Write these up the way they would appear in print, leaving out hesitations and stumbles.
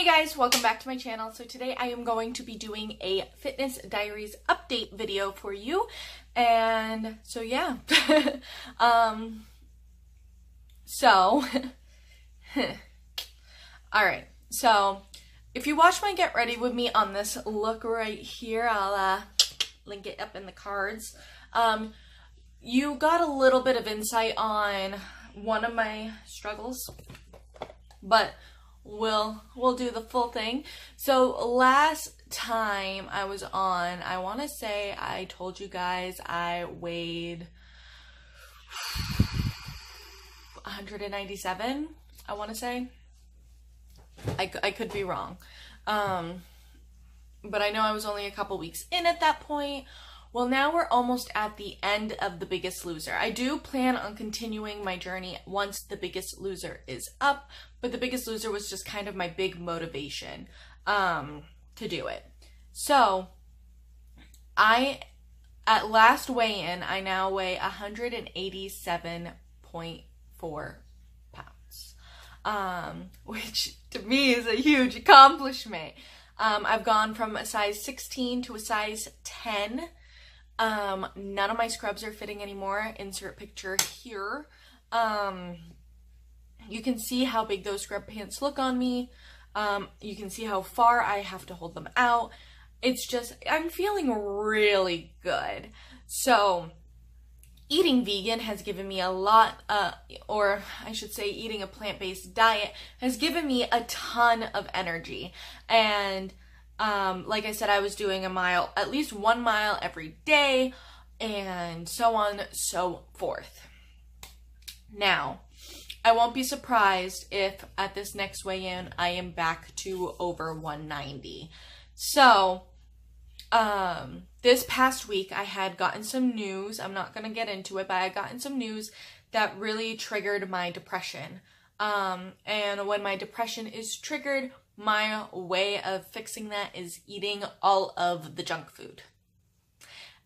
Hey guys, welcome back to my channel. So today I am going to be doing a fitness diaries update video for you. And so yeah. Alright, so if you watch my get ready with me on this look right here, I'll link it up in the cards. You got a little bit of insight on one of my struggles, but we'll do the full thing. So last time I was on, I want to say I told you guys I weighed 197, I want to say. I could be wrong. But I know I was only a couple weeks in at that point. Well, now we're almost at the end of The Biggest Loser. I do plan on continuing my journey once The Biggest Loser is up, but The Biggest Loser was just kind of my big motivation to do it. So, at last weigh-in, I now weigh 187.4 pounds, which to me is a huge accomplishment. I've gone from a size 16 to a size 10. None of my scrubs are fitting anymore. Insert picture here. You can see how big those scrub pants look on me. You can see how far I have to hold them out. It's just, I'm feeling really good. So, eating vegan has given me a lot, or I should say eating a plant-based diet has given me a ton of energy. And like I said, I was doing at least 1 mile every day, and so on, so forth. Now, I won't be surprised if at this next weigh-in, I am back to over 190. So, this past week, I had gotten some news. I'm not going to get into it, but I had gotten some news that really triggered my depression. And when my depression is triggered, my way of fixing that is eating all of the junk food.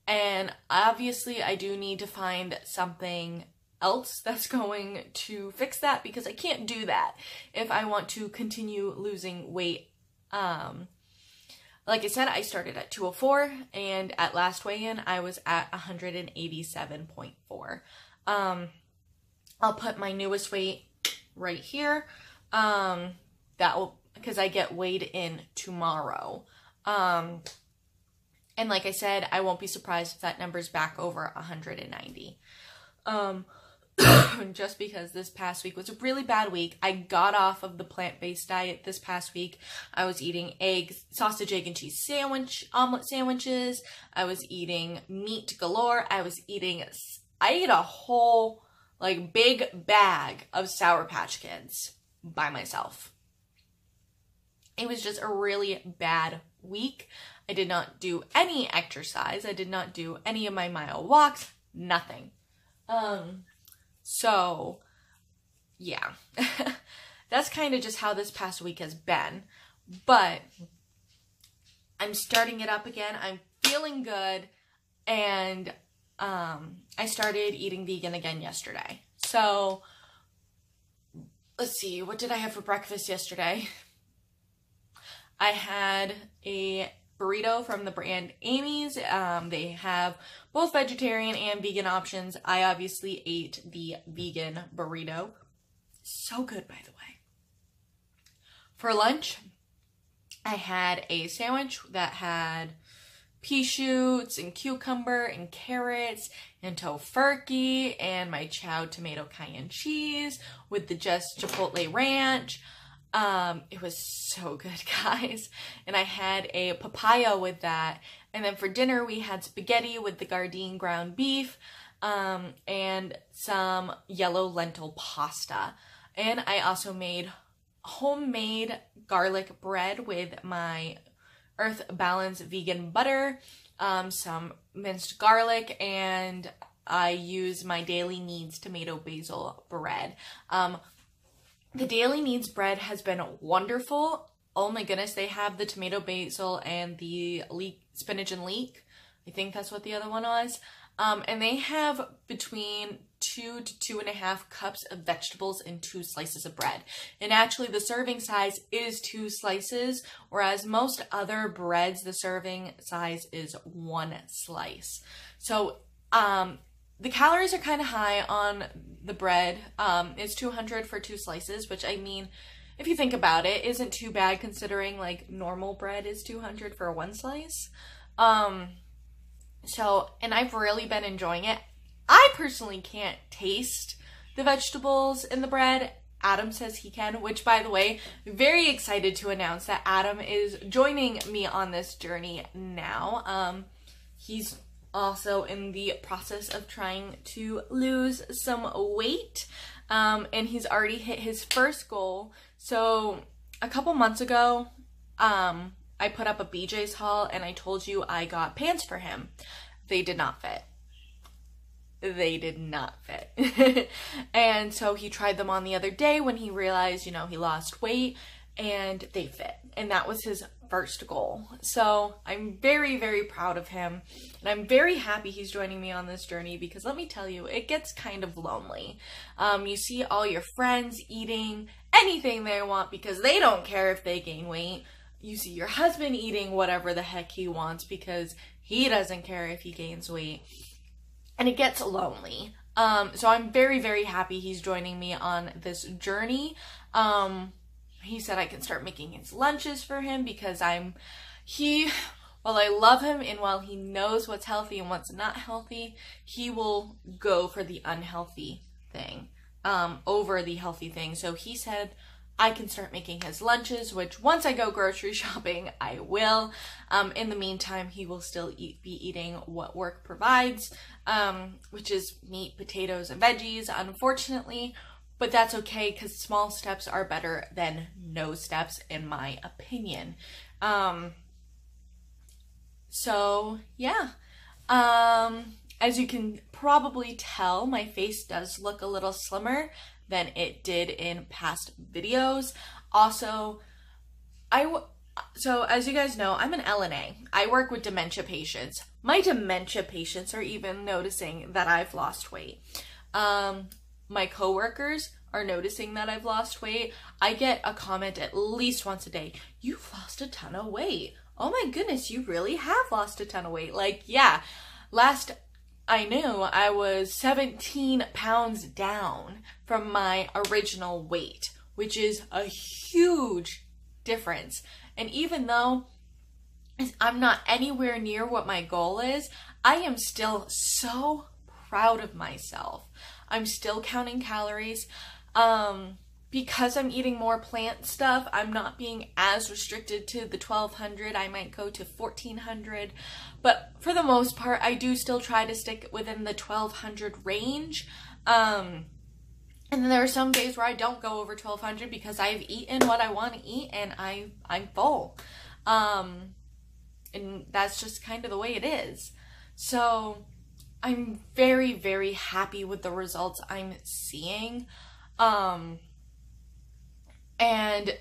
And obviously I do need to find something else that's going to fix that, because I can't do that if I want to continue losing weight. Like I said, I started at 204, and at last weigh-in I was at 187.4. I'll put my newest weight right here. That will, because I get weighed in tomorrow. And like I said, I won't be surprised if that number's back over 190. Just because this past week was a really bad week. I got off of the plant-based diet this past week. I was eating sausage, egg, and cheese omelet sandwiches. I was eating meat galore. I ate a whole, big bag of Sour Patch Kids by myself. It was just a really bad week. I did not do any exercise. I did not do any of my mile walks. Nothing. So, yeah. That's kind of just how this past week has been. But I'm starting it up again. I'm feeling good. And I started eating vegan again yesterday. So, let's see. What did I have for breakfast yesterday? I had a burrito from the brand Amy's. They have both vegetarian and vegan options. I obviously ate the vegan burrito. So good, by the way. For lunch, I had a sandwich that had pea shoots and cucumber and carrots and tofurkey and my chow tomato cayenne cheese with the just chipotle ranch. It was so good, guys. And I had a papaya with that. And then for dinner, we had spaghetti with the Gardein ground beef, and some yellow lentil pasta. And I also made homemade garlic bread with my Earth Balance vegan butter, some minced garlic, and I use my Daily Needs tomato basil bread. The Daily Needs bread has been wonderful. Oh my goodness, they have the tomato basil and the spinach and leek. I think that's what the other one was. And they have between 2 to 2.5 cups of vegetables and 2 slices of bread. And actually the serving size is 2 slices, whereas most other breads, the serving size is 1 slice. So the calories are kind of high on the bread. It's 200 for 2 slices, which, I mean, if you think about it, isn't too bad considering like normal bread is 200 for 1 slice. So, and I've really been enjoying it. I personally can't taste the vegetables in the bread. Adam says he can, which, by the way, very excited to announce that Adam is joining me on this journey now. He's also in the process of trying to lose some weight, and he's already hit his first goal. So a couple months ago, I put up a BJ's haul and I told you I got pants for him. They did not fit. They did not fit. And so he tried them on the other day when he realized, you know, he lost weight, and they fit. And that was his first goal. So I'm very, very proud of him. And I'm very happy he's joining me on this journey, because let me tell you, it gets kind of lonely. You see all your friends eating anything they want because they don't care if they gain weight. You see your husband eating whatever the heck he wants because he doesn't care if he gains weight. And it gets lonely. So I'm very, very happy he's joining me on this journey. He said I can start making his lunches for him because while I love him and while he knows what's healthy and what's not healthy, he will go for the unhealthy thing over the healthy thing. So he said I can start making his lunches, which once I go grocery shopping, I will. In the meantime, he will still be eating what work provides, which is meat, potatoes, and veggies, unfortunately. But that's okay, because small steps are better than no steps, in my opinion. So, yeah. As you can probably tell, my face does look a little slimmer than it did in past videos. Also, so as you guys know, I'm an LNA. I work with dementia patients. My dementia patients are even noticing that I've lost weight. My coworkers are noticing that I've lost weight. I get a comment at least once a day, "You've lost a ton of weight. Oh my goodness, you really have lost a ton of weight." Like, yeah, last I knew I was 17 pounds down from my original weight, which is a huge difference. And even though I'm not anywhere near what my goal is, I am still so proud of myself. I'm still counting calories. Because I'm eating more plant stuff, I'm not being as restricted to the 1200. I might go to 1400, but for the most part, I do still try to stick within the 1200 range. And then there are some days where I don't go over 1200 because I've eaten what I want to eat and I'm full. And that's just kind of the way it is. So I'm very, very happy with the results I'm seeing. And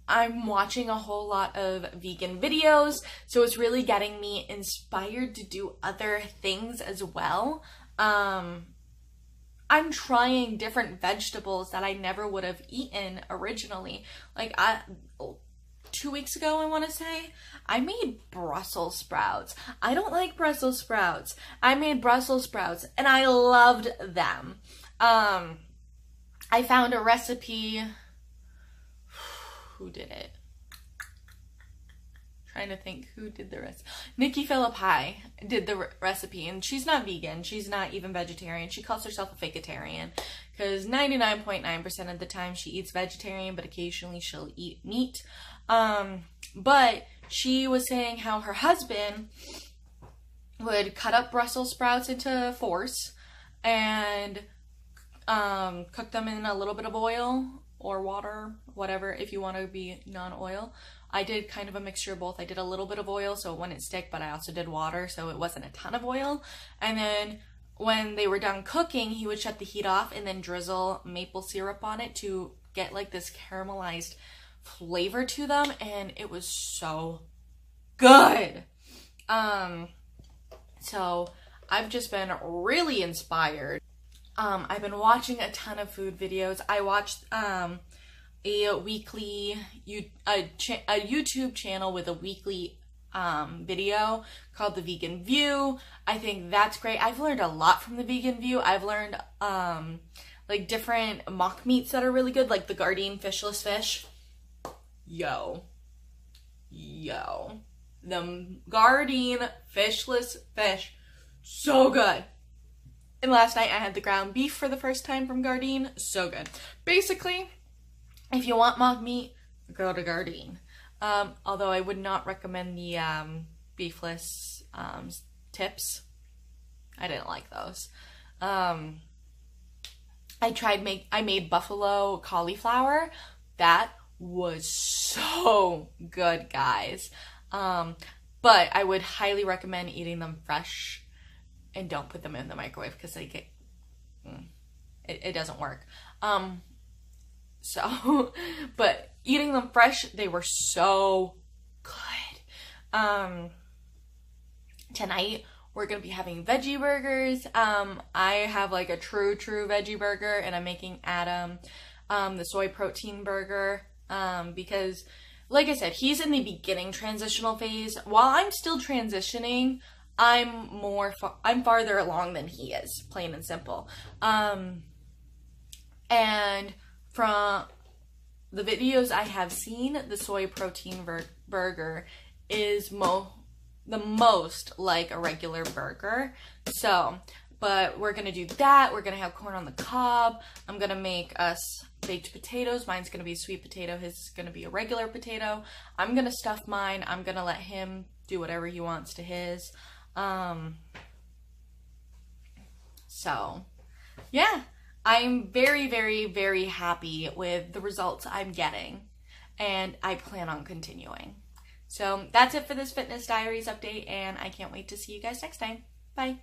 I'm watching a whole lot of vegan videos, so it's really getting me inspired to do other things as well. I'm trying different vegetables that I never would have eaten originally. Like 2 weeks ago, I want to say, I made Brussels sprouts. I don't like Brussels sprouts. I made Brussels sprouts and I loved them. I found a recipe. Who did it? Trying to think who did the recipe. Nikki Philippi did the recipe, and she's not vegan. She's not even vegetarian. She calls herself a fakeitarian because 99.9% of the time she eats vegetarian, but occasionally she'll eat meat. But she was saying how her husband would cut up Brussels sprouts into fours and cook them in a little bit of oil or water, whatever, if you want to be non-oil. I did kind of a mixture of both. I did a little bit of oil so it wouldn't stick, but I also did water so it wasn't a ton of oil. And then when they were done cooking, he would shut the heat off and then drizzle maple syrup on it to get like this caramelized flavor to them, and it was so good. So I've just been really inspired. I've been watching a ton of food videos. I watched a weekly a YouTube channel with a weekly video called The Vegan View. I think that's great. I've learned a lot from The Vegan View. I've learned like different mock meats that are really good, like the Gardein fishless fish. Yo. The Gardein fishless fish. So good. And last night I had the ground beef for the first time from Gardein. So good. Basically, if you want mock meat, go to Gardein. Although I would not recommend the beefless tips. I didn't like those. I made buffalo cauliflower. That was so good, guys. But I would highly recommend eating them fresh and don't put them in the microwave because they get, it doesn't work. But eating them fresh, they were so good. Tonight we're gonna be having veggie burgers. I have like a true veggie burger, and I'm making Adam the soy protein burger because, like I said, he's in the beginning transitional phase. While I'm still transitioning, I'm farther along than he is, plain and simple. And from the videos I have seen, the soy protein burger is the most like a regular burger. So, but we're gonna do that. We're gonna have corn on the cob. I'm gonna make us baked potatoes. Mine's gonna be a sweet potato. His is gonna be a regular potato. I'm gonna stuff mine. I'm gonna let him do whatever he wants to his. So yeah, I'm very, very, very happy with the results I'm getting, and I plan on continuing. So that's it for this Fitness Diaries update, and I can't wait to see you guys next time. Bye.